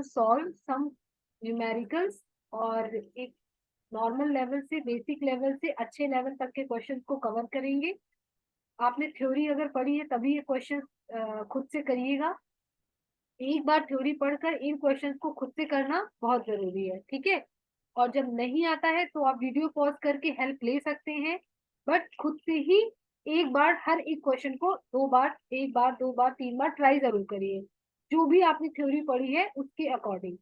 Will solve some numericals, और एक normal level से बेसिक लेवल से अच्छे लेवल तक के क्वेश्चंस को कवर करेंगे। आपने थ्योरी अगर पढ़ी है तभी ये क्वेश्चन खुद से करिएगा। एक बार थ्योरी पढ़कर इन क्वेश्चंस को खुद से करना बहुत जरूरी है, ठीक है। और जब नहीं आता है तो आप वीडियो पॉज करके हेल्प ले सकते हैं, बट खुद से ही एक बार हर एक क्वेश्चन को 2 बार, 1 बार, 2 बार, 3 बार ट्राई जरूर करिए, जो भी आपने थ्योरी पढ़ी है उसके अकॉर्डिंग,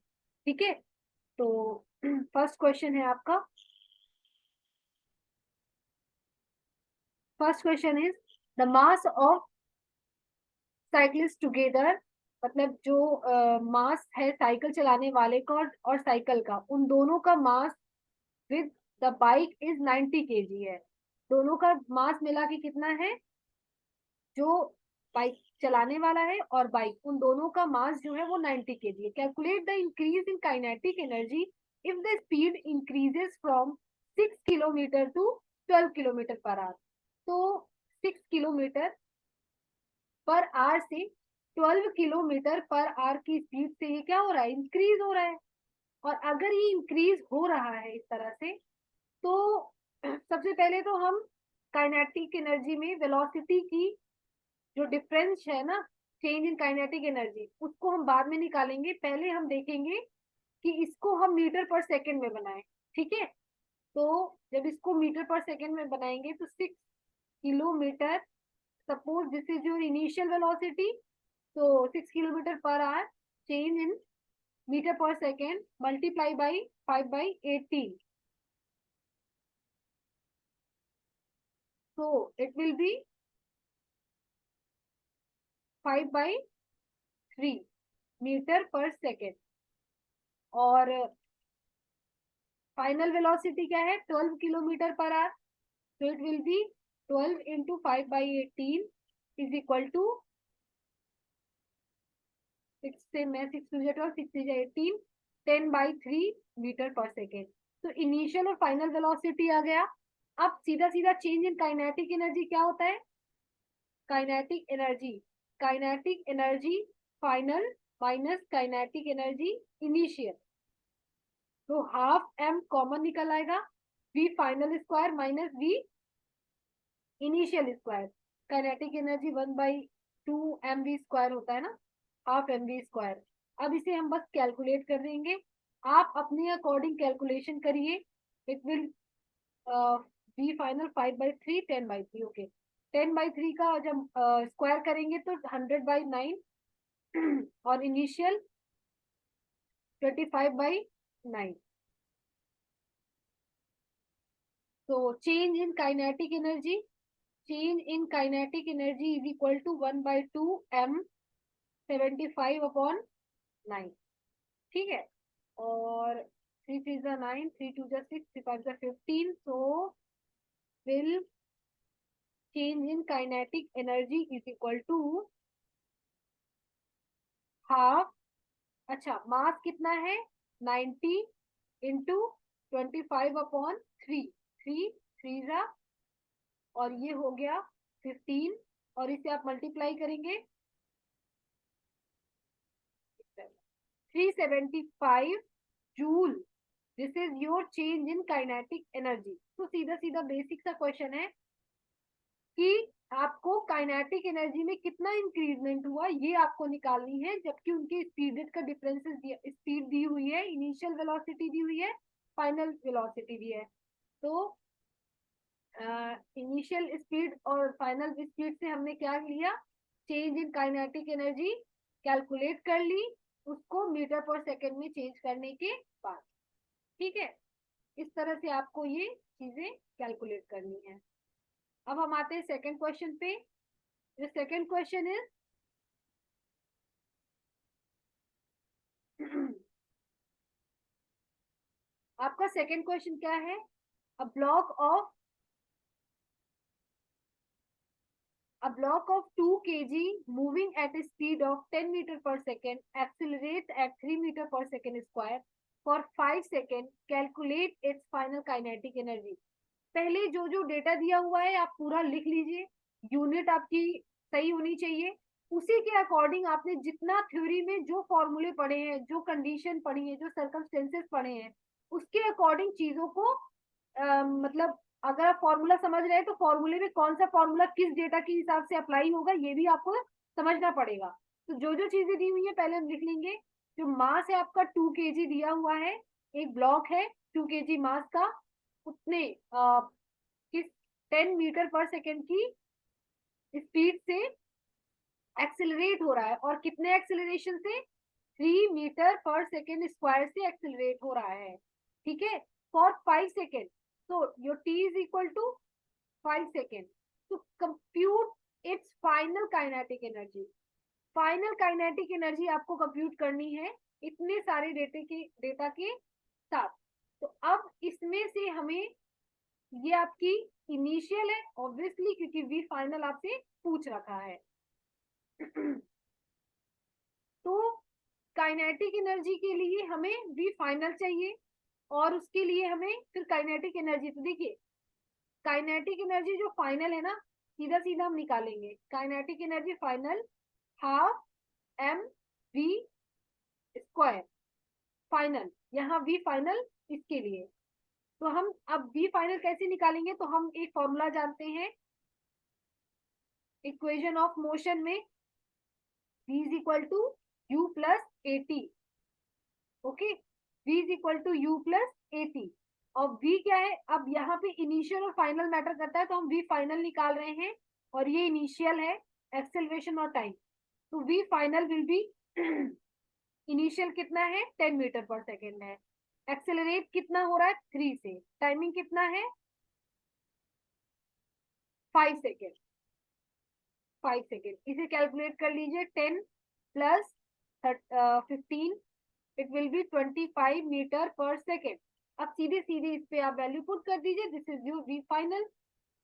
ठीक है। तो फर्स्ट क्वेश्चन है आपका। First question is the mass of cyclist together, मतलब जो मास है साइकिल चलाने वाले का और साइकिल का, उन दोनों का mass with the bike is 90 kg है। दोनों का मास मिला के कितना है? जो बाइक चलाने वाला है और बाइक, उन दोनों का मास जो है वो 90 kg है। Calculate the increase in kinetic energy if the speed increases from 6 kilometre to 12 kilometre per hour. तो 6 किलोमीटर पर आवर से 12 किलोमीटर पर आवर की स्पीड से ये क्या हो रहा है? इंक्रीज हो रहा है। और अगर ये इंक्रीज हो रहा है इस तरह से, तो सबसे पहले तो हम काइनेटिक एनर्जी में वेलोसिटी की जो डिफरेंस है ना, चेंज इन काइनेटिक एनर्जी, उसको हम बाद में निकालेंगे। पहले हम देखेंगे कि इसको हम मीटर पर सेकंड में बनाएं, ठीक है। तो जब इसको मीटर पर सेकंड में बनाएंगे तो 6 kilometre, suppose this is your initial velocity, तो 6 kilometre per hour change in metre per second multiply by 5/18, so it will be 5/3 metre per second. और फाइनल वेलोसिटी क्या है? 12 किलोमीटर पर आवर, तो it will be 12 into 5/18 is equal to 6 से मैं 6 to 12, 6 से 18, 10/3 metre per second. तो initial और final velocity आ गया। अब सीधा सीधा चेंज इन काइनेटिक एनर्जी क्या होता है? Kinetic energy final minus kinetic energy initial, तो हाफ एम कॉमन निकल आएगा, v final square minus v initial square. Kinetic energy 1/2 mv square होता है ना, हाफ mv स्क्वायर। अब इसे हम बस कैलकुलेट कर देंगे, आप अपने अकॉर्डिंग कैलकुलेशन करिए। It will v final 5/3 10/3, okay. 10/3 का जब स्क्वायर करेंगे तो 100/9 और इनिशियल 25/9। तो change in kinetic energy, change in kinetic energy is equal to 1/2m75/9, ठीक है। और 3 3 9, 3 2 6, 3 5 15, so will change in kinetic energy is equal to half, अच्छा मास कितना है? 90 इंटू 25/3, 3 3 और ये हो गया 15, और इसे आप मल्टीप्लाई करेंगे 375 joule. This is your change in kinetic energy. तो सीधा सीधा बेसिक सा क्वेश्चन है कि आपको काइनेटिक एनर्जी में कितना इंक्रीजमेंट हुआ ये आपको निकालनी है, जबकि उनके स्पीड का डिफरेंसेस स्पीड दी हुई है, इनिशियल वेलोसिटी दी हुई है, फाइनल वेलोसिटी दी है। तो इनिशियल स्पीड और फाइनल स्पीड से हमने क्या लिया? Change in kinetic energy calculate कर ली, उसको मीटर पर सेकेंड में चेंज करने के बाद, ठीक है। इस तरह से आपको ये चीजें कैलकुलेट करनी है। अब हम आते हैं सेकंड क्वेश्चन पे। The second question is आपका सेकंड क्वेश्चन क्या है? A block of 2 kg moving at a speed of 10 meter per second accelerates at 3 meter per second square for 5 seconds. Calculate its final kinetic energy. पहले जो जो data दिया हुआ है आप पूरा लिख लीजिए, यूनिट आपकी सही होनी चाहिए। उसी के अकॉर्डिंग आपने जितना थ्योरी में जो फॉर्मूले पढ़े हैं, जो कंडीशन पढ़ी है, जो सर्कमस्टेंसेस पढ़े हैं, उसके अकॉर्डिंग चीजों को मतलब अगर आप फॉर्मूला समझ रहे हैं तो फॉर्मूले में कौन सा फॉर्मूला किस डेटा के हिसाब से अप्लाई होगा ये भी आपको समझना पड़ेगा। तो जो जो चीजें दी हुई है पहले हम लिख लेंगे। जो मास है आपका 2 kg दिया हुआ है, एक ब्लॉक है 2 kg मास का, उतने किस 10 मीटर पर सेकेंड की स्पीड से एक्सेलरेट हो रहा है, और कितने एक्सेलरेशन से 3 मीटर पर सेकेंड स्क्वायर से एक्सेलरेट हो रहा है, ठीक है, फॉर 5 सेकेंड। तो your t is equal to 5 second to compute its final kinetic energy. Final kinetic energy आपको कंप्यूट करनी है इतने सारे डेटा के साथ। तो अब इसमें से हमें, ये आपकी इनिशियल है ऑब्वियसली, क्योंकि वी फाइनल आपसे पूछ रखा है। तो काइनेटिक एनर्जी के लिए हमें वी फाइनल चाहिए, और उसके लिए हमें फिर काइनेटिक एनर्जी, तो देखिए काइनेटिक एनर्जी जो फाइनल है ना, सीधा सीधा हम निकालेंगे। Kinetic energy final half m v square, final, यहाँ वी फाइनल इसके लिए। तो हम अब वी फाइनल कैसे निकालेंगे, तो हम एक फॉर्मूला जानते हैं इक्वेशन ऑफ मोशन में, v is equal to u plus a t. Okay, v is equal to u plus a t. और v क्या है, अब यहाँ पे इनिशियल और फाइनल मैटर करता है, तो हम v फाइनल निकाल रहे हैं, और ये इनिशियल है, एक्सेलरेशन और टाइम। तो v final will be initial कितना है 10 मीटर पर सेकेंड है, एक्सेलरेट कितना हो रहा है 3 से, टाइमिंग कितना है 5 सेकेंड। 5 सेकेंड, इसे कैलकुलेट कर लीजिए, 10 plus 15, it will be 25 metre per second. अब सीधे सीधे इस पे आप वैल्यू पुट कर दीजिए, this is your v final.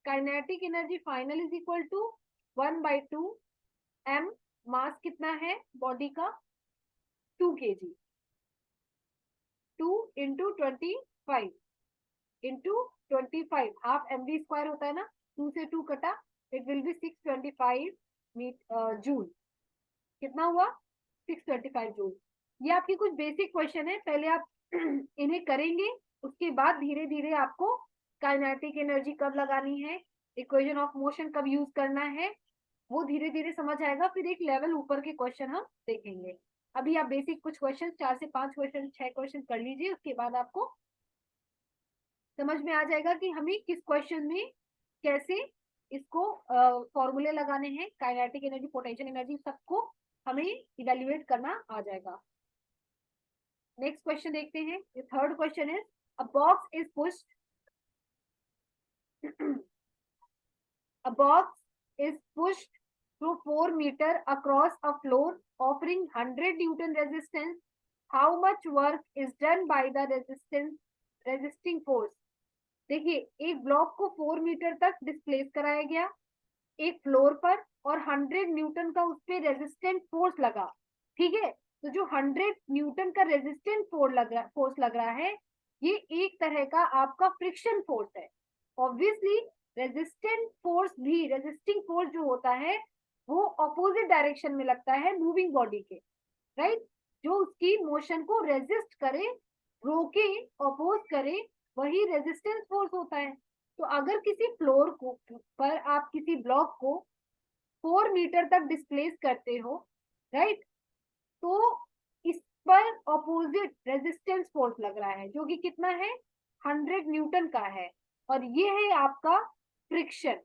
Kinetic energy final is equal to 1/2 m, mass कितना है बॉडी का 2 kg, 2 into 25 into 25, half m v square होता है ना, 2 से 2 कटा, इट विल बी 625 जूल। कितना हुआ 625 जूल। ये आपकी कुछ बेसिक क्वेश्चन है, पहले आप इन्हें करेंगे, उसके बाद धीरे धीरे आपको काइनेटिक एनर्जी कब लगानी है, इक्वेशन ऑफ मोशन कब यूज करना है, वो धीरे धीरे समझ आएगा। फिर एक लेवल ऊपर के क्वेश्चन हम देखेंगे। अभी आप बेसिक कुछ क्वेश्चन 4 से 5 क्वेश्चन 6 क्वेश्चन कर लीजिए, उसके बाद आपको समझ में आ जाएगा कि हमें किस क्वेश्चन में कैसे इसको फॉर्मूले लगाने हैं, काइनेटिक एनर्जी, पोटेंशियल एनर्जी, सबको हमें इवेल्युएट करना आ जाएगा। नेक्स्ट क्वेश्चन देखते हैं। Third question is a box is pushed a box is pushed through 4 meter across a floor offering 100 Newton resistance. How much work is done by the resisting force? देखिए, एक block को 4 metre तक displace कराया गया एक floor पर, और 100 Newton का उस पर रेजिस्टेंट फोर्स लगा, ठीक है। तो जो 100 न्यूटन का रेजिस्टेंट फोर्स लग रहा है, ये एक तरह का आपका फ्रिक्शन फोर्स है। ऑब्वियसली रेजिस्टेंट फोर्स भी, रेजिस्टिंग फोर्स जो होता है वो ऑपोजिट डायरेक्शन में लगता है मूविंग बॉडी के, राइट। जो उसकी मोशन को रेजिस्ट करे, रोके, अपोज करे, वही रेजिस्टेंस फोर्स होता है। तो अगर किसी फ्लोर को पर आप किसी ब्लॉक को 4 मीटर तक डिस्प्लेस करते हो, राइट, तो इस पर ऑपोजिट रेजिस्टेंस फोर्स लग रहा है, जो कि कितना है 100 न्यूटन का है, और ये है आपका फ्रिक्शन।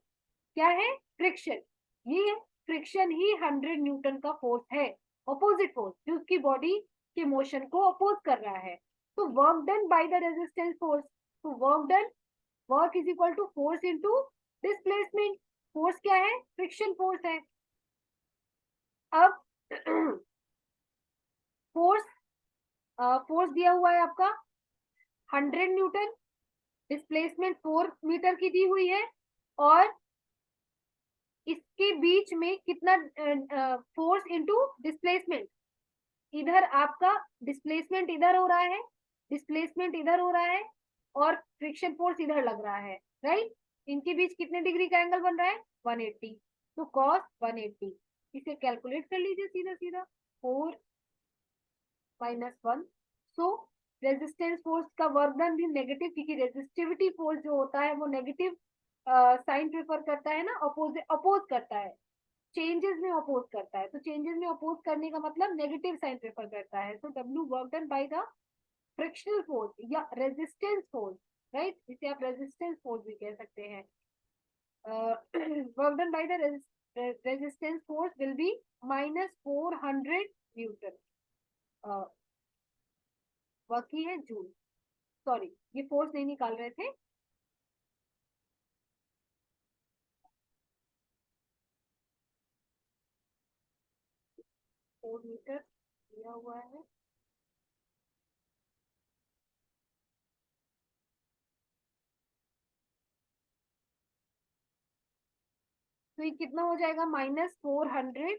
क्या है फ्रिक्शन, ये फ्रिक्शन ही 100 न्यूटन का फोर्स है, ऑपोजिट फोर्स, जो उसकी बॉडी के मोशन को अपोज कर रहा है। तो work done by the resistance force, तो work done, work is equal to force into displacement. Force क्या है फ्रिक्शन फोर्स है। अब फोर्स फोर्स दिया हुआ है आपका 100 न्यूटन, डिस्प्लेसमेंट 4 मीटर की दी हुई है, और इसके बीच में कितना फोर्स इनटू डिस्प्लेसमेंट, इधर आपका डिस्प्लेसमेंट इधर हो रहा है, डिस्प्लेसमेंट इधर हो रहा है, और फ्रिक्शन फोर्स इधर लग रहा है, राइट। इनके बीच कितने डिग्री का एंगल बन रहा है 180, तो कॉस 180। इसे कैलकुलेट कर लीजिए सीधा सीधा, 4 माइनस 1। सो रेजिस्टेंस फोर्स का वर्क डन भी नेगेटिव, क्योंकि रेजिस्टिविटी फोर्स जो होता है वो नेगेटिव साइन प्रेफर करता है ना, अपोज करता है, चेंजेस में अपोज करता है, तो चेंजेस में अपोज करने का मतलब नेगेटिव साइन प्रेफर करता है। So W work done by the frictional force या रेजिस्टेंस फोर्स, राइट, इसे आप रेजिस्टेंस फोर्स भी कह सकते हैं। Work done by the resistance force will be -400 Newton. Work की है जूल, सॉरी ये फोर्स नहीं निकाल रहे थे। 4 मीटर दिया हुआ है, तो ये कितना हो जाएगा, -400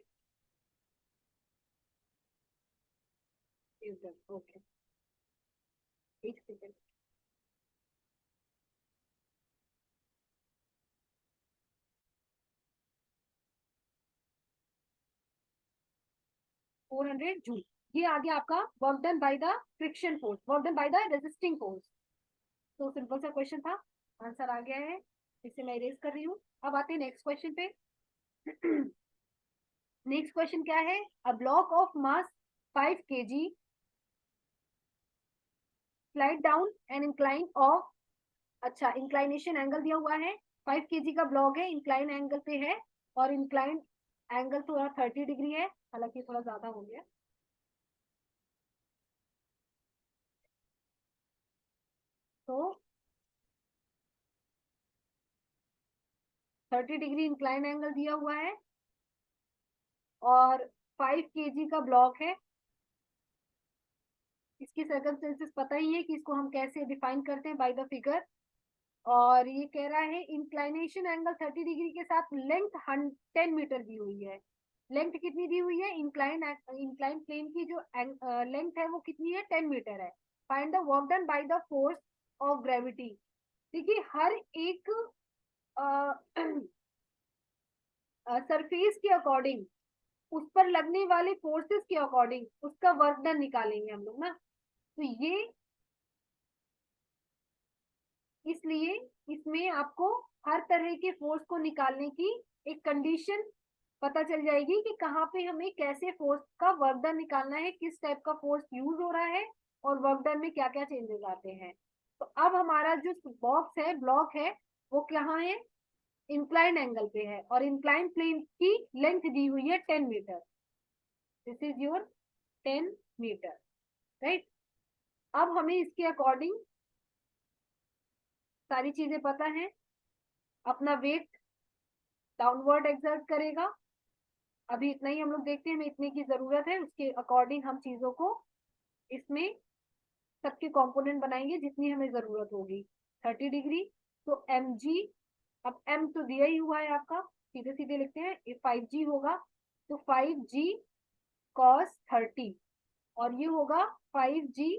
न्यूटन। ओके, एक सेकेंड। 400 जूल, ये आ गया आपका work done by the friction force, work done by the resisting force. तो सिंपल सा क्वेश्चन था, आंसर आ गया है, इसे मैं इरेज कर रही हूँ। अब आते हैं नेक्स्ट क्वेश्चन पे। नेक्स्ट क्वेश्चन क्या है, a block of mass 5 kg slide down and incline of, अच्छा इंक्लाइनेशन एंगल दिया हुआ है, 5 kg का ब्लॉक है, इंक्लाइन एंगल पे है, और इंक्लाइन एंगल थोड़ा 30 डिग्री है, हालांकि थोड़ा ज्यादा हो गया। तो 30 डिग्री इंक्लाइन एंगल दिया हुआ है, और 5 kg का ब्लॉक है। इसकी सर्कमस्टेंसेस पता ही है कि इसको हम कैसे डिफाइन करते हैं, बाय द फिगर। और ये कह रहा है इंक्लाइनेशन एंगल 30 डिग्री के साथ लेंथ 10 मीटर दी हुई है। लेंथ कितनी दी हुई है, इंक्लाइन प्लेन की जो लेंथ है वो कितनी है, 10 मीटर है। Find the work done by the force of gravity. देखिए हर एक सरफेस के अकॉर्डिंग, उस पर लगने वाले फोर्सेस के अकॉर्डिंग उसका वर्क डन निकालेंगे हम लोग ना। तो ये इसलिए इसमें आपको हर तरह के फोर्स को निकालने की एक कंडीशन पता चल जाएगी कि कहाँ पे हमें कैसे फोर्स का वर्क डन निकालना है, किस टाइप का फोर्स यूज हो रहा है, और वर्क डन में क्या क्या चेंजेस आते हैं। तो अब हमारा जो बॉक्स है, ब्लॉक है, वो कहाँ है, इंक्लाइन एंगल पे है, और इंक्लाइन प्लेन की लेंथ दी हुई है 10 मीटर। This is your 10 metre, right. अब हमें इसके अकॉर्डिंग सारी चीजें पता है, अपना वेट डाउनवर्ड एक्सर्ट करेगा। अभी इतना ही हम लोग देखते हैं, हमें इतने की जरूरत है, उसके अकॉर्डिंग हम चीजों को इसमें सबके कंपोनेंट बनाएंगे जितनी हमें जरूरत होगी। 30 डिग्री, तो एम जी, अब एम तो दिया ही हुआ है आपका, सीधे सीधे लिखते हैं, ये 5G होगा, तो 5G cos 30, और ये होगा 5G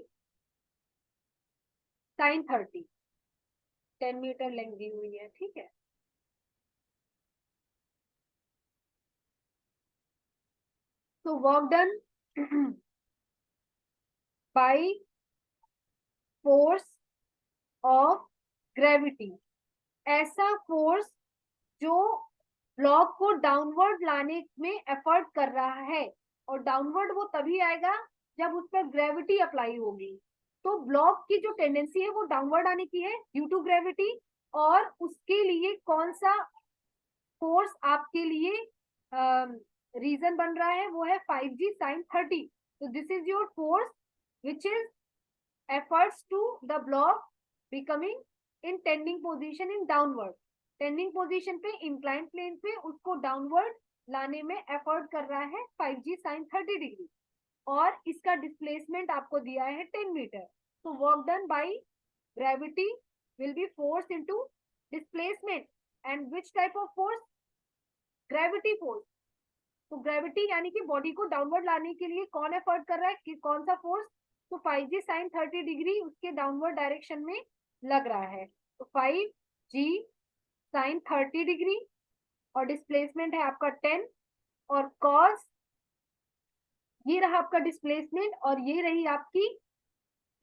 sin 30। 10 मीटर लेंथ दी हुई है, ठीक है। तो work done by force of gravity, ऐसा फोर्स जो ब्लॉक को डाउनवर्ड लाने में एफर्ट कर रहा है, और डाउनवर्ड वो तभी आएगा जब उस पर ग्रेविटी अप्लाई होगी। तो ब्लॉक की जो टेंडेंसी है वो डाउनवर्ड आने की है ड्यू टू ग्रेविटी, और उसके लिए कौन सा फोर्स आपके लिए रीजन बन रहा है, वो है 5G sin 30। तो this is your force which is efforts to the block becoming in tending position in downward। Tending position पे इंक्लाइन प्लेन पे उसको डाउनवर्ड लाने में एफर्ट कर रहा है 5G sin 30 डिग्री, और इसका डिस्प्लेसमेंट आपको दिया है 10 मीटर। तो work done by gravity will be force into displacement, and which type of force, gravity force. तो ग्रेविटी यानी कि बॉडी को डाउनवर्ड लाने के लिए कौन एफर्ट कर रहा है, कि कौन सा फोर्स, तो 5G sin 30 डिग्री उसके डाउनवर्ड डायरेक्शन में लग रहा है। तो 5G sin 30 डिग्री, और डिस्प्लेसमेंट है आपका 10, और कॉस ये रहा आपका डिस्प्लेसमेंट, और ये रही आपकी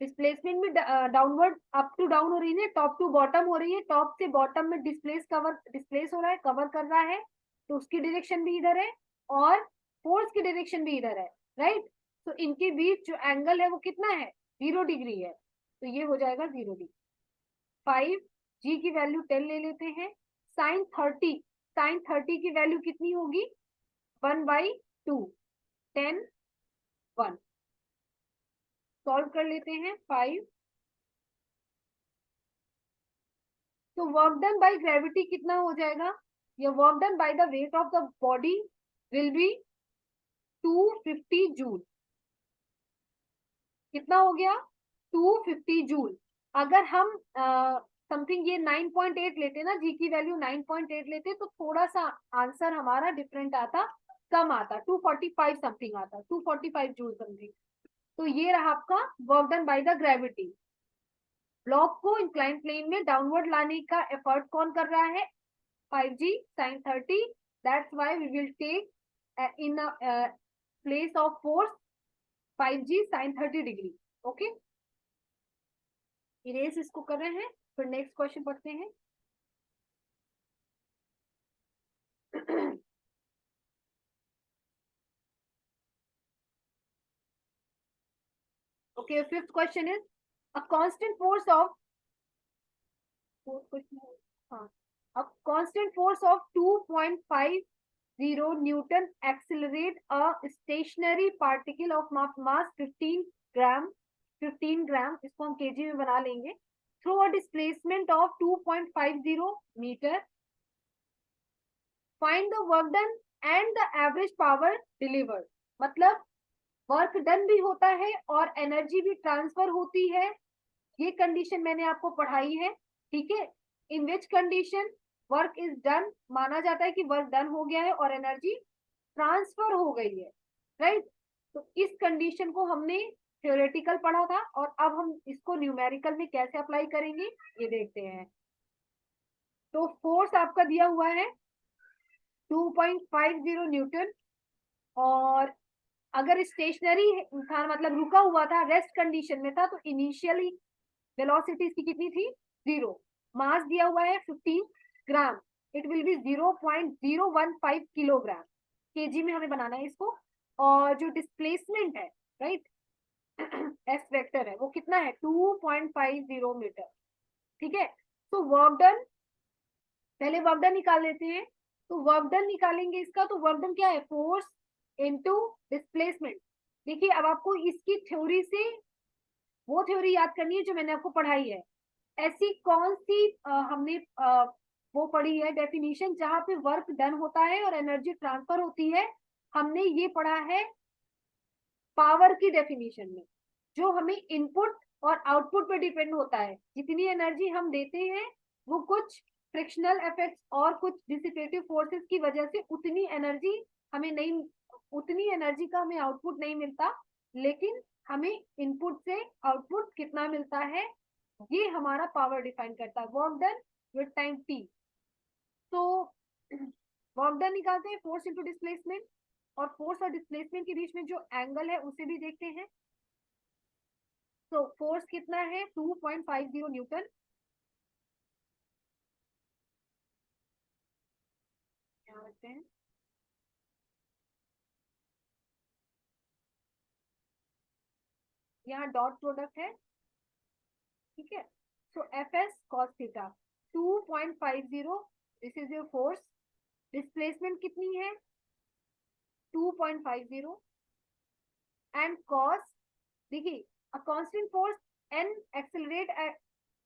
डिस्प्लेसमेंट में डाउनवर्ड अप टू डाउन हो रही है, टॉप टू बॉटम हो रही है, टॉप से बॉटम में डिस्प्लेस हो रहा है, कवर कर रहा है, तो उसकी डायरेक्शन भी इधर है और फोर्स की डायरेक्शन भी इधर है, राइट। तो इनके बीच जो एंगल है वो कितना है, 0 डिग्री है, तो ये हो जाएगा 0 डिग्री। 5, जी की वैल्यू 10 ले लेते हैं। साइन 30 की वैल्यू कितनी होगी, 1/2, 10, 1। सॉल्व कर लेते हैं। 5, तो वर्क डन बाय ग्रेविटी कितना हो जाएगा, या work done by the weight of the body will be 250 joule. कितना हो गया, 250 जूल। अगर हम समथिंग ये 9.8 लेते ना, जी की वैल्यू 9.8 लेते तो थोड़ा सा आंसर हमारा डिफरेंट आता, कम आता, 245 समथिंग आता, 245 जूल समथिंग। तो ये रहा आपका work done by the gravity. Block को इंक्लाइन प्लेन में डाउनवर्ड लाने का एफर्ट कौन कर रहा है, 5g sin 30, that's why we will take in a place of force 5g sin 30 degree। Okay, erase इसको कर रहे हैं, फिर नेक्स्ट क्वेश्चन पढ़ते हैं। Okay, fifth question is a constant force of, fourth question, हाँ, a constant force of 2.50 Newton accelerate a stationary particle of mass 15 ग्राम, 15 ग्राम, इसको हम केजी में बना लेंगे, through a displacement of 2.50 meter। Find the work done and the average power delivered। मतलब work done भी होता है और एनर्जी भी ट्रांसफर होती है, ये कंडीशन मैंने आपको पढ़ाई है, ठीक है। In which condition work is done, माना जाता है कि वर्क डन हो गया है और एनर्जी ट्रांसफर हो गई है, राइट। तो इस कंडीशन को हमने थ्योरेटिकल पढ़ा था, और अब हम इसको न्यूमेरिकल में कैसे अप्लाई करेंगे ये देखते हैं। तो फोर्स आपका दिया हुआ है 2.50 न्यूटन, और अगर स्टेशनरी था मतलब रुका हुआ था, रेस्ट कंडीशन में था, तो इनिशियली वेलोसिटी इसकी कितनी थी, 0। मास दिया हुआ है 15 gram, it will be 0.015 kilogram, kg में हमें बनाना है इसको। और जो डिस्प्लेसमेंट है, राइट, एस वेक्टर है, वो कितना है, 2.50 मीटर, ठीक है। तो वर्क डन, पहले वर्क डन निकाल लेते हैं। तो वर्क डन निकालेंगे इसका, तो वर्क डन क्या है, फोर्स इनटू डिस्प्लेसमेंट। देखिए अब आपको इसकी थ्योरी से वो थ्योरी याद करनी है जो मैंने आपको पढ़ाई है। ऐसी कौन सी हमने वो पढ़ी है डेफिनेशन जहां पे वर्क डन होता है और एनर्जी ट्रांसफर होती है, हमने ये पढ़ा है पावर की डेफिनेशन में, जो हमें इनपुट और आउटपुट पे डिपेंड होता है। जितनी एनर्जी हम देते हैं वो कुछ फ्रिक्शनल इफेक्ट्स और कुछ डिसिपेटिव फोर्सेस की वजह से उतनी एनर्जी हमें नहीं, उतनी एनर्जी का हमें आउटपुट नहीं मिलता, लेकिन हमें इनपुट से आउटपुट कितना मिलता है, ये हमारा पावर डिफाइन करता है, work done with time T. तो वर्क डन निकालते हैं फोर्स इनटू डिस्प्लेसमेंट, और फोर्स और डिस्प्लेसमेंट के बीच में जो एंगल है उसे भी देखते हैं। तो फोर्स कितना है, 2.50 न्यूटन, यहाँ रखते हैं, यहाँ डॉट प्रोडक्ट है, ठीक है। So F S cos theta 2.50, this is your force. Displacement कितनी है, 2.50, एंड कॉस, देखिए a constant force an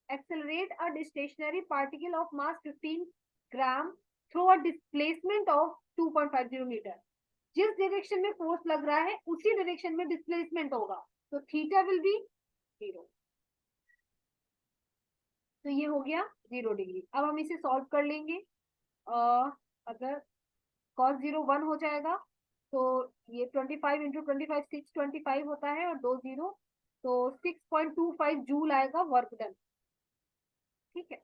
accelerate a stationary particle of mass 15 gram through a displacement of 2.50 मीटर। जिस डायरेक्शन में फोर्स लग रहा है उसी डायरेक्शन में डिस्प्लेसमेंट होगा, तो थीटा विल बी 0। तो ये हो गया 0 डिग्री। अब हम इसे सॉल्व कर लेंगे। अगर cos 0 1 हो जाएगा, तो ये 25 इंटू 25 625 होता है, और 2 0, तो 6.25 जूल आएगा वर्क डन, ठीक है,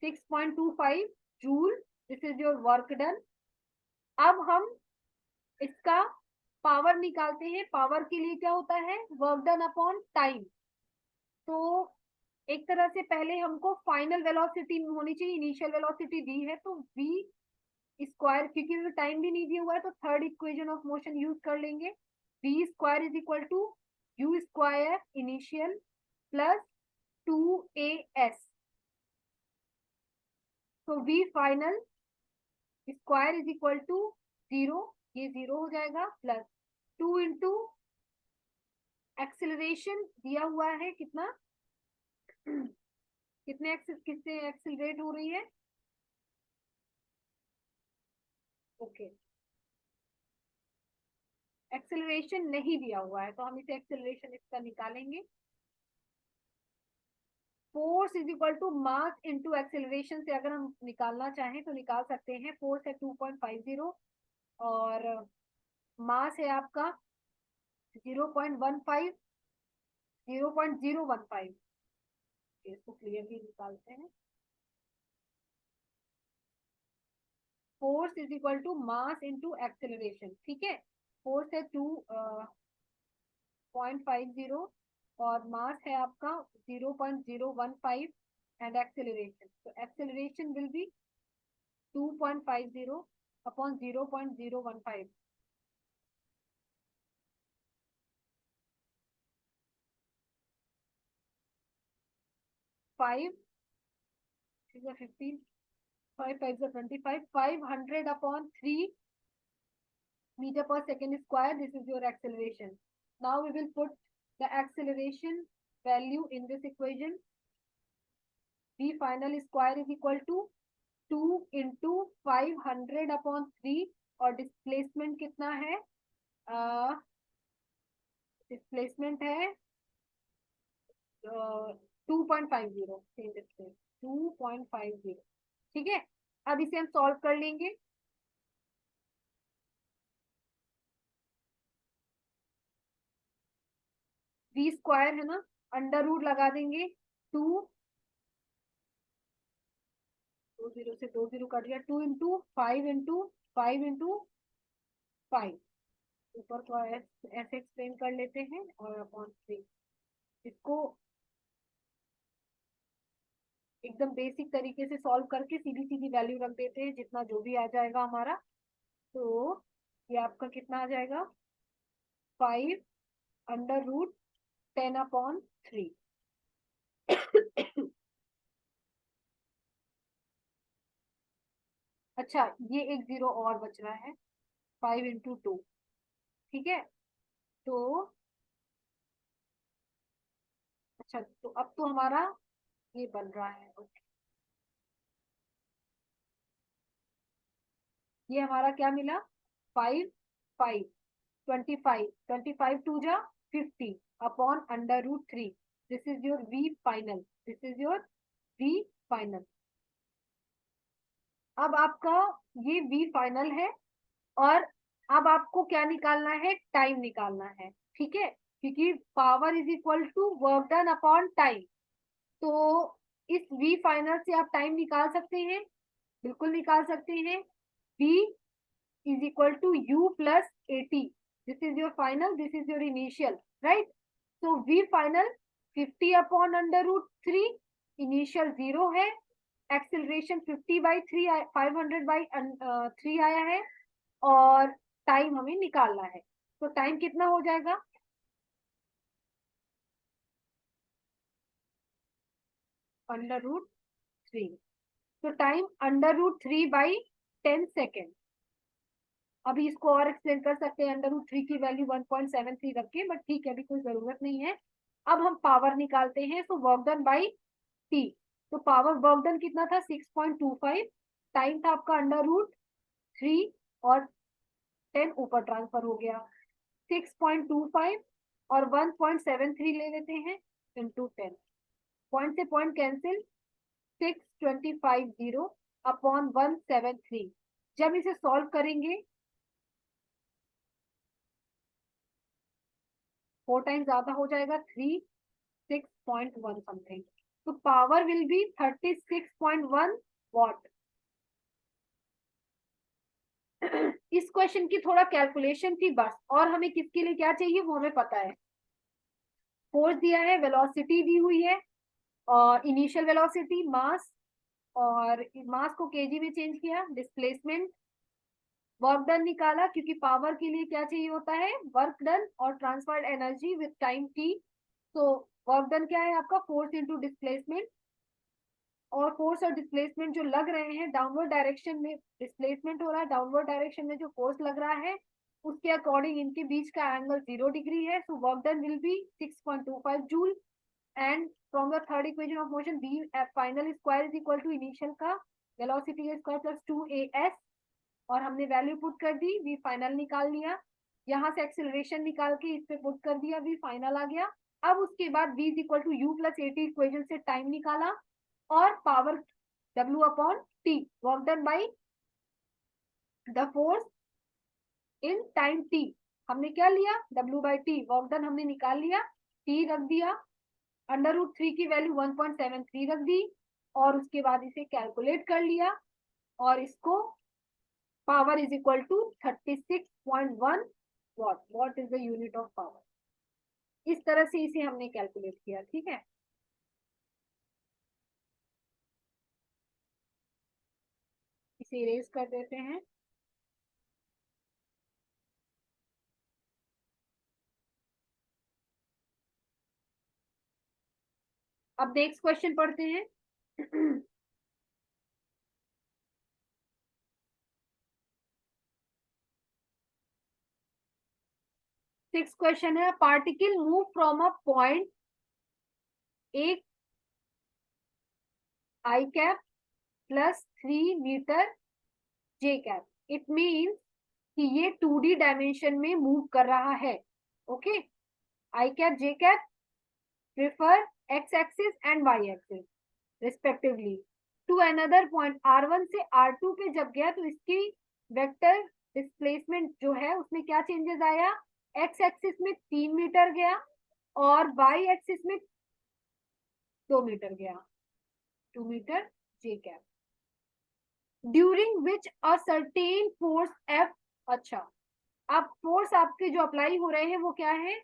6.25 joule, this is your work done. अब हम इसका पावर निकालते हैं। पावर के लिए क्या होता है, वर्क डन अपॉन टाइम। तो एक तरह से पहले हमको फाइनल वेलोसिटी होनी चाहिए, इनिशियल वेलोसिटी दी है तो v स्क्वायर, क्योंकि टाइम भी नहीं दिया हुआ है तो third equation of motion use कर लेंगे। v square is equal to u square initial plus 2as। तो v final square is equal to 0, ये 0 हो जाएगा, प्लस 2 इंटू एक्सेलरेशन दिया हुआ है कितना कितने किससे एक्सेलरेट हो रही है, ओके एक्सेलरेशन नहीं दिया हुआ है तो हम इसे एक्सेलरेशन इसका निकालेंगे। Force is equal to mass into acceleration से अगर हम निकालना चाहें तो निकाल सकते हैं। फोर्स है 2.50 और मास है आपका 0.15, 0.015। इसको क्लियरली निकालते हैं। Force is equal to mass into acceleration, ठीक है। फोर्स है 2.50 और मास है आपका 0.015 एंड एक्सेलरेशन, तो acceleration will be 2.50 upon 0.015। 5 15, 5 5 25, 500 upon 3 meter per second square. This is your acceleration. Now we will put the acceleration value in this equation. V final square is equal to 2 into 500 upon 3 और displacement कितना है, displacement है 2.50, 2.50, ठीक है। अब इसे हम solve कर लेंगे। v स्क्वायर है ना, अंडर रूट लगा देंगे, 2 0 से 2 0 कट गया, 2 इंटू 5 इंटू 5 इंटू 5, ऊपर को ऐसे एक्सप्लेन कर लेते हैं और अपॉन 3। इसको एकदम बेसिक तरीके से सॉल्व करके सीधी सीधी वैल्यू रख देते हैं, जितना जो भी आ जाएगा हमारा। तो ये आपका कितना आ जाएगा, 5 अंडर रूट 10 अपॉन 3। अच्छा, ये एक जीरो और बच रहा है, 5 इंटू 2, ठीक है। तो अच्छा, तो अब तो हमारा ये बन रहा है, ओके। ये हमारा क्या मिला, 5 5 25, 25 टू जा 50 upon under root 3। This is your v final, this is your v final. अब आपका ये v फाइनल है और अब आपको क्या निकालना है, टाइम निकालना है, ठीक है, क्योंकि power is equal to work done upon time. तो इस v फाइनल से आप टाइम निकाल सकते हैं, बिल्कुल निकाल सकते हैं। v is equal to u plus at. This is your final, this is your initial, right? So v final 50 upon under root 3, initial 0 है, एक्सेलरेशन 50 बाई 3, 500 बाई 3 आया है और टाइम हमें निकालना है। तो टाइम कितना हो जाएगा, अंडर रूट 3। तो time under root 3 by 10 second. अभी इसको और एक्सप्लेन कर सकते हैं, अंडर रूट 3 की वैल्यू 1.73 रखें, बट ठीक है अभी कोई जरूरत नहीं है। अब हम पावर निकालते हैं, तो वर्क डन बाई टी। तो पावर वर्क डन कितना था, 6.25। टाइम था आपका अंडर रूट 3 और 10 ऊपर ट्रांसफर हो गया, 6.25 और 1.73 ले लेते हैं इंटू 10, पॉइंट से पॉइंट कैंसिल, 6250 अपॉन 173। जब इसे सॉल्व करेंगे 4 टाइम्स ज्यादा हो जाएगा, 36.1 समथिंग। तो पावर विल बी 36.1 वॉट। इस क्वेश्चन की थोड़ा कैलकुलेशन थी बस, और हमें किसके लिए क्या चाहिए वो हमें पता है। फोर्स दिया है, वेलोसिटी दी हुई है, और इनिशियल वेलोसिटी, मास, और मास को केजी में चेंज किया, डिस्प्लेसमेंट, वर्क डन निकाला, क्योंकि पावर के लिए क्या चाहिए होता है, वर्क डन और transferred energy with time T. तो वर्क डन क्या है आपका, फोर्स इनटू डिस्प्लेसमेंट, और फोर्स और डिस्प्लेसमेंट जो लग रहे हैं डाउनवर्ड डायरेक्शन में डिस्प्लेसमेंट हो रहा है, डाउनवर्ड डायरेक्शन में जो फोर्स लग रहा है उसके अकॉर्डिंग इनके बीच का एंगल 0 डिग्री है, so work done will be 6.25 joule. And from the third equation of motion, v final square is equal to initial का वेलोसिटी का स्क्वायर प्लस 2as, और हमने वैल्यू पुट कर दी, v फाइनल निकाल लिया, यहाँ से एक्सेलरेशन निकाल के इस पे पुट कर दिया, v फाइनल आ गया। अब उसके बाद v is equal to u plus a t equation से टाइम निकाला, और power w upon t, work done by the force in time t। हमने क्या लिया, w by t, work done हमने निकाल लिया, t रख दिया, √3 की वैल्यू 1.73 रख दी, और उसके बाद इसे कैलकुलेट कर लिया, और इसको power is equal to 36.1 watt, watt is the unit of power. इस तरह से इसे हमने कैलकुलेट किया, ठीक है। इसे इरेज कर देते हैं। अब नेक्स्ट क्वेश्चन पढ़ते हैं। सिक्स क्वेश्चन है, particle move from a point एक i cap plus 3 metre j cap, it means कि ये 2D डायमेंशन में मूव कर रहा है। Okay, i cap j cap prefer x axis and y axis respectively to another point r1 से r2 पे जब गया तो इसकी वेक्टर डिस्प्लेसमेंट जो है उसमें क्या चेंजेस आया, एक्स एक्सिस में 3 मीटर गया और वाई एक्सिस में 2 मीटर गया, 2 metre j cap, during which a certain force f. अच्छा, अब फोर्स आपके जो अप्लाई हो रहे हैं वो क्या है,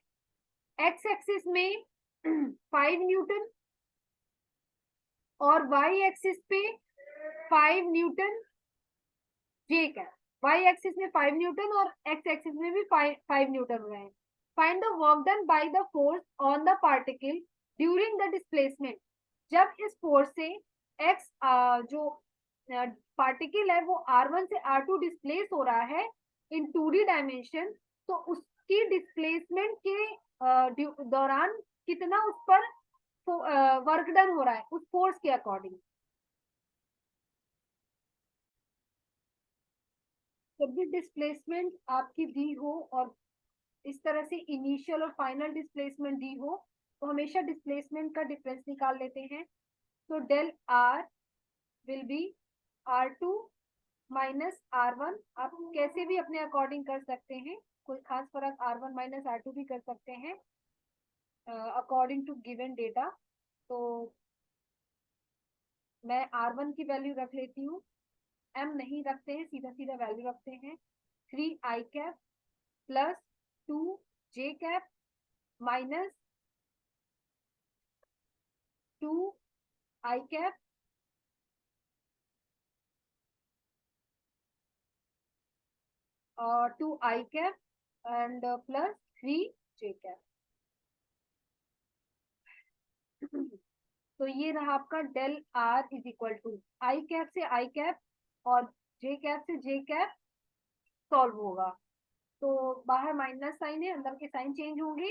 एक्स एक्सिस में 5 न्यूटन और वाई एक्सिस पे 5 न्यूटन जे कैप, वाई एक्सिस में 5 न्यूटन और एक्स एक्सिस में भी 5 न्यूटन हो रहे हैं। Find the work done by the force on the particle during the displacement. जब इस फोर्स से एक्स जो पार्टिकल है वो r1 से r2 डिस्प्लेस हो रहा है इन 2D डायमेंशन, तो उसकी डिस्प्लेसमेंट के दौरान कितना उस पर वर्क डन हो रहा है उस फोर्स के अकॉर्डिंग। जब भी डिस्प्लेसमेंट आपकी दी हो और इस तरह से इनिशियल और फाइनल डिस्प्लेसमेंट दी हो, तो हमेशा डिस्प्लेसमेंट का डिफरेंस निकाल लेते हैं। तो del r will be r2 minus r1, आप कैसे भी अपने अकॉर्डिंग कर सकते हैं, कोई खास फर्क, r1 माइनस r2 भी कर सकते हैं अकॉर्डिंग टू गिवन डेटा। तो मैं r1 की वैल्यू रख लेती हूँ, m नहीं रखते हैं, सीधा सीधा वैल्यू रखते हैं, 3i cap plus 2j cap minus 2i cap और 2i cap and plus 3j cap. तो ये रहा आपका del r is equal to i cap से आई कैप और जे कैप से जे कैप सॉल्व होगा, तो बाहर माइनस साइन है, अंदर के साइन चेंज होंगे,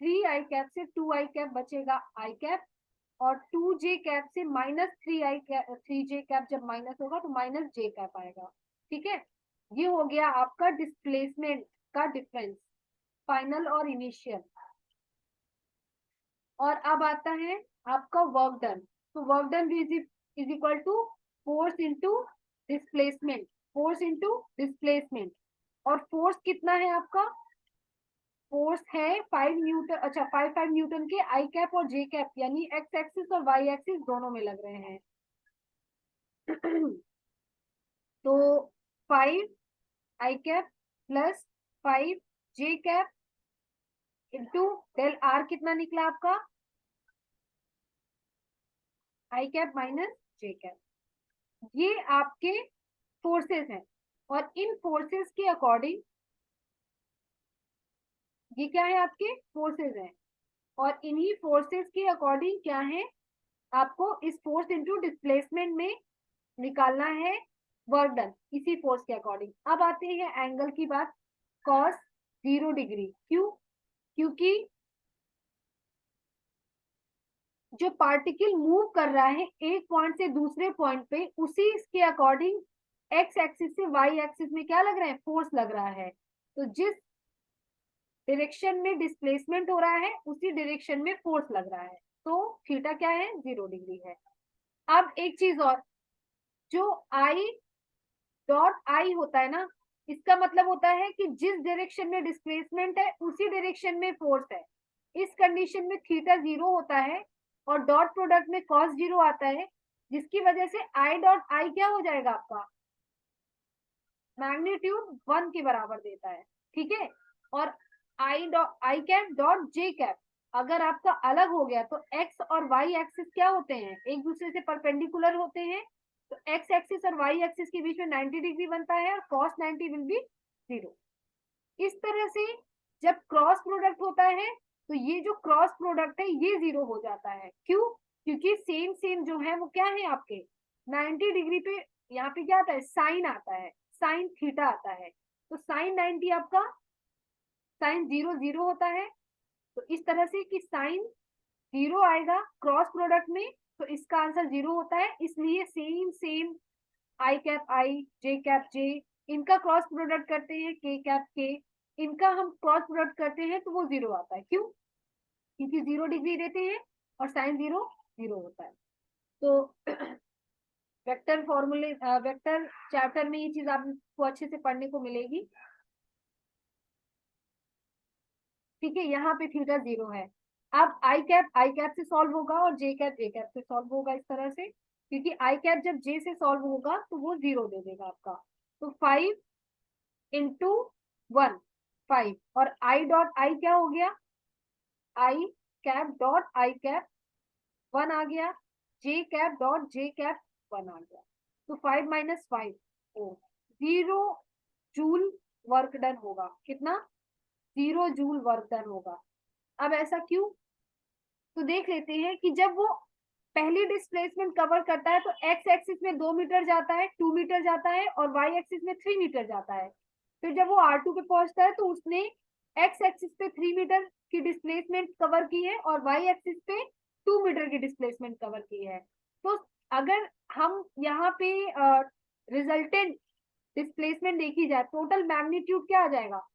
3i कैप से 2i कैप बचेगा आई कैप, और 2j कैप से minus 3i cap 3j cap जब माइनस होगा तो माइनस j कैप आएगा। ठीक है, ये हो गया आपका डिस्प्लेसमेंट का डिफरेंस, फाइनल और इनिशियल। और अब आता है आपका वर्क डन। तो work done is equal to force into displacement, force into displacement, और फोर्स कितना है आपका, फोर्स है 5 न्यूटन, अच्छा 5 न्यूटन के आई कैप और जे कैप, यानी एक्स एक्सिस और वाई एक्सिस दोनों में लग रहे हैं। तो 5 i cap plus 5 j cap into del r कितना निकला आपका, i cap minus j cap. ये आपके फोर्सेस हैं और इन फोर्सेस के अकॉर्डिंग, ये क्या है आपके फोर्सेस हैं और इन्हीं फोर्सेस के अकॉर्डिंग क्या है, आपको इस फोर्स इंटू डिस्प्लेसमेंट में निकालना है वर्क डन, इसी फोर्स के अकॉर्डिंग। अब आते हैं एंगल की बात, कॉस 0 डिग्री। क्यों? क्योंकि जो पार्टिकल मूव कर रहा है एक पॉइंट से दूसरे पॉइंट पे, उसी इसके अकॉर्डिंग एक्स एक्सिस से वाई एक्सिस में क्या लग रहा है, फोर्स लग रहा है। तो जिस डायरेक्शन में डिस्प्लेसमेंट हो रहा है उसी डायरेक्शन में फोर्स लग रहा है, तो थीटा क्या है, 0 डिग्री है। अब एक चीज और, जो आई डॉट आई होता है ना, इसका मतलब होता है कि जिस डायरेक्शन में डिस्प्लेसमेंट है उसी डायरेक्शन में फोर्स है। इस कंडीशन में थीटा 0 होता है और डॉट प्रोडक्ट में कॉस 0 आता है, जिसकी वजह से आई डॉट आई क्या हो जाएगा आपका, मैग्नीट्यूड 1 के बराबर देता है। ठीक है, और आई कैप डॉट जे कैप अगर आपका अलग हो गया तो एक्स और वाई एक्सिस क्या होते हैं, एक दूसरे से परपेंडिकुलर होते हैं। तो एक्स एक्सिस और वाई एक्सिस के बीच में 90 डिग्री बनता है और कॉस 90 विल बी 0। इस तरह से जब क्रॉस प्रोडक्ट होता है तो ये जो क्रॉस प्रोडक्ट है ये 0 हो जाता है। क्यों? क्योंकि सेम सेम जो है वो क्या है आपके 90 डिग्री पे, यहाँ पे क्या आता है, साइन आता है, साइन थीटा आता है। तो साइन 90 आपका साइन 0 0 होता है। तो इस तरह से कि साइन 0 आएगा क्रॉस प्रोडक्ट में, तो इसका आंसर 0 होता है। इसलिए सेम सेम आई कैप आई जे कैप जे, इनका क्रॉस प्रोडक्ट करते हैं के कैप के, इनका हम क्रॉस प्रोडक्ट करते हैं तो वो 0 आता है। क्यों? क्योंकि 0 डिग्री देते हैं और साइन 0 0 होता है। तो वेक्टर फॉर्मूले, वेक्टर चैप्टर में ये चीज आपको अच्छे से पढ़ने को मिलेगी। ठीक है, यहाँ पे थीटा 0 है। अब आई कैप से सॉल्व होगा और जे कैप से सॉल्व होगा इस तरह से, क्योंकि आई कैप जब जे से सॉल्व होगा तो वो 0 दे देगा आपका। तो 5 × 1 5 और आई डॉट आई क्या हो गया, आई कैप डॉट आई कैप 1 आ गया, जे कैप डॉट जे कैप 1 आ गया। तो 5 - 5 ओ 0 जूल वर्क डन होगा। कितना? 0 जूल वर्क डन होगा। अब ऐसा क्यों? तो देख लेते हैं कि जब वो पहली डिस्प्लेसमेंट कवर करता है तो एक्स एक्सिस में 2 मीटर जाता है, 2 मीटर जाता है और वाई एक्सिस में 3 मीटर जाता है। फिर जब वो R2 पे पहुंचता है तो उसने एक्स एक्सिस पे 3 मीटर की डिस्प्लेसमेंट कवर की है और वाई एक्सिस पे 2 मीटर की डिस्प्लेसमेंट कवर की है। तो अगर हम यहाँ पे रिजल्टेंट डिस्प्लेसमेंट देखी जाए, टोटल मैग्नीट्यूड क्या आ जाएगा,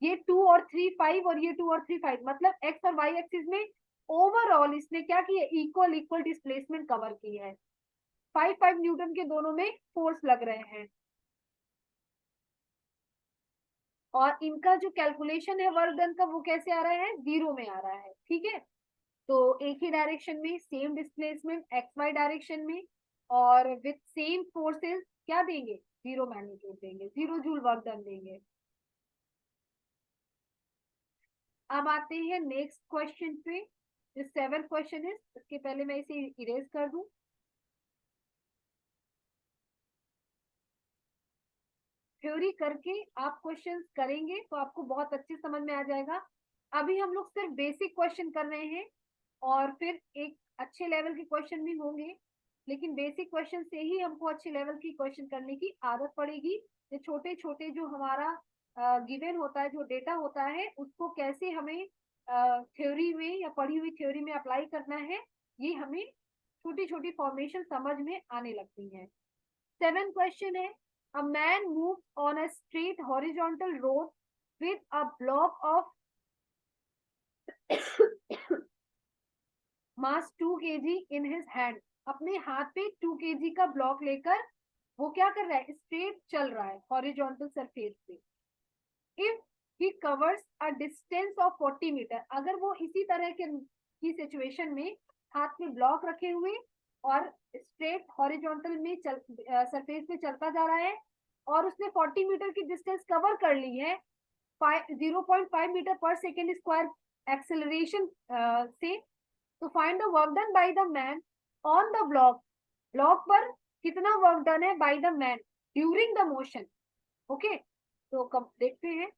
ये 2 और 3 5 और ये 2 और 3 5, मतलब एक्स और वाई एक्सिस में ओवरऑल इसने क्या किया, इक्वल इक्वल डिस्प्लेसमेंट कवर की है। 5 न्यूटन के दोनों में फोर्स लग रहे हैं और इनका जो कैलकुलेशन है वर्क डन का वो कैसे आ रहा है, 0 में आ रहा है। ठीक है, तो एक ही डायरेक्शन में same displacement x y direction में और विथ सेम फोर्सेस क्या देंगे, 0 मैग्नीट्यूड देंगे, 0 जूल वर्क डन देंगे। अब आते हैं नेक्स्ट क्वेश्चन पे, जो 7th क्वेश्चन है। इसके पहले मैं इसे इरेज कर दूं। थ्योरी करके आप क्वेश्चंस करेंगे तो आपको बहुत अच्छे समझ में आ जाएगा। अभी हम लोग सिर्फ बेसिक क्वेश्चन कर रहे हैं और फिर एक अच्छे लेवल के क्वेश्चन भी होंगे, लेकिन बेसिक क्वेश्चन से ही हमको अच्छे लेवल की क्वेश्चन करने की आदत पड़ेगी। ये छोटे छोटे जो हमारा गिवन होता है, जो डेटा होता है, उसको कैसे हमें थ्योरी में या पढ़ी हुई थ्योरी में अप्लाई करना है, ये हमें छोटी छोटी फॉर्मेशन समझ में आने लगती है। 7th क्वेश्चन है, a man moves on a straight horizontal road with a block of mass 2 kg in his hand। अपने हाथ पे 2 kg का ब्लॉक लेकर वो क्या कर रहा है, स्ट्रेट चल रहा है हॉरिजॉन्टल सरफेस पे। If he covers a distance of 40 metre, अगर वो इसी तरह के की सिचुएशन में हाथ में ब्लॉक रखे हुए और स्ट्रेट हॉरिजॉन्टल में सरफेस पे चलता जा रहा है और उसने 40 मीटर की डिस्टेंस कवर कर ली है 0.5 metre per second square acceleration से, तो find the work done by the man on the block, block पर कितना वर्क डन है by the man during the motion. Okay, तो कब देखते हैं।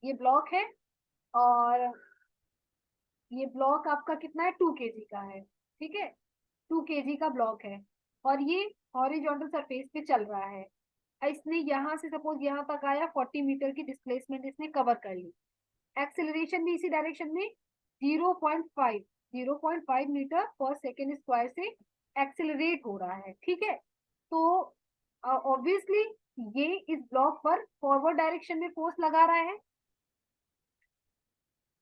ये ब्लॉक है और ये ब्लॉक आपका कितना है 2 kg का है, ठीक है, 2 kg का ब्लॉक है और ये हॉरिजॉन्टल सरफेस पे चल रहा है। इसने यहाँ से सपोज यहाँ तक आया 40 मीटर की डिस्प्लेसमेंट इसने कवर कर ली, एक्सेलरेशन भी इसी डायरेक्शन में 0.5 मीटर पर सेकेंड स्क्वायर से एक्सेलरेट हो रहा है, ठीक है। तो ऑब्वियसली ये इस ब्लॉक पर फॉरवर्ड डायरेक्शन में फोर्स लगा रहा है।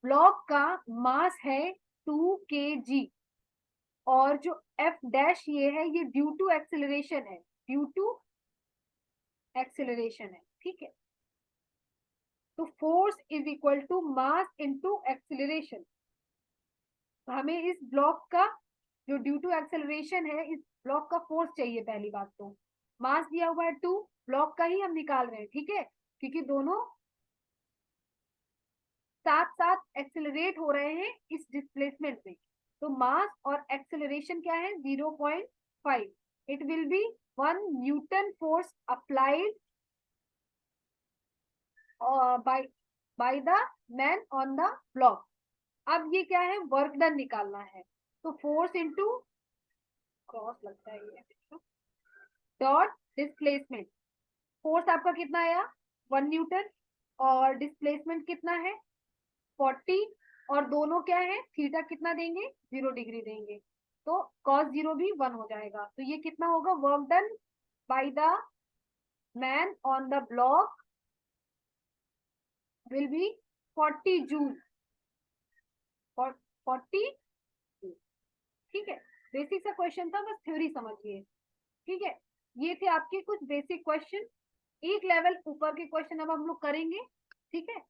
ब्लॉक का मास है 2 kg और जो F डैश ये है ये ड्यू टू एक्सेलरेशन है, ड्यू टू एक्सेलरेशन है, ठीक है। तो force is equal to mass into acceleration. हमें इस ब्लॉक का जो ड्यू टू एक्सेलरेशन है इस ब्लॉक का फोर्स चाहिए। पहली बात तो मास दिया हुआ है 2, ब्लॉक का ही हम निकाल रहे हैं, ठीक है, क्योंकि दोनों साथ साथ एक्सेलरेट हो रहे हैं इस डिस्प्लेसमेंट में। तो मास और एक्सेलरेशन क्या है 0.5, it will B 1 Newton force applied by the man on the block. अब ये क्या है वर्क डन निकालना है, तो फोर्स इनटू क्रॉस लगता है ये डॉट डिस्प्लेसमेंट। फोर्स आपका कितना आया 1 न्यूटन और डिस्प्लेसमेंट कितना है 40 और दोनों क्या है थीटा कितना देंगे 0 डिग्री देंगे, तो cos 0 भी 1 हो जाएगा। तो ये कितना होगा work done by the man on the block will be 40 joule, 40, ठीक है। बेसिक सा क्वेश्चन था, बस थ्योरी समझिए, ठीक है। ये थे आपके कुछ बेसिक क्वेश्चन, एक लेवल ऊपर के क्वेश्चन अब हम लोग करेंगे, ठीक है।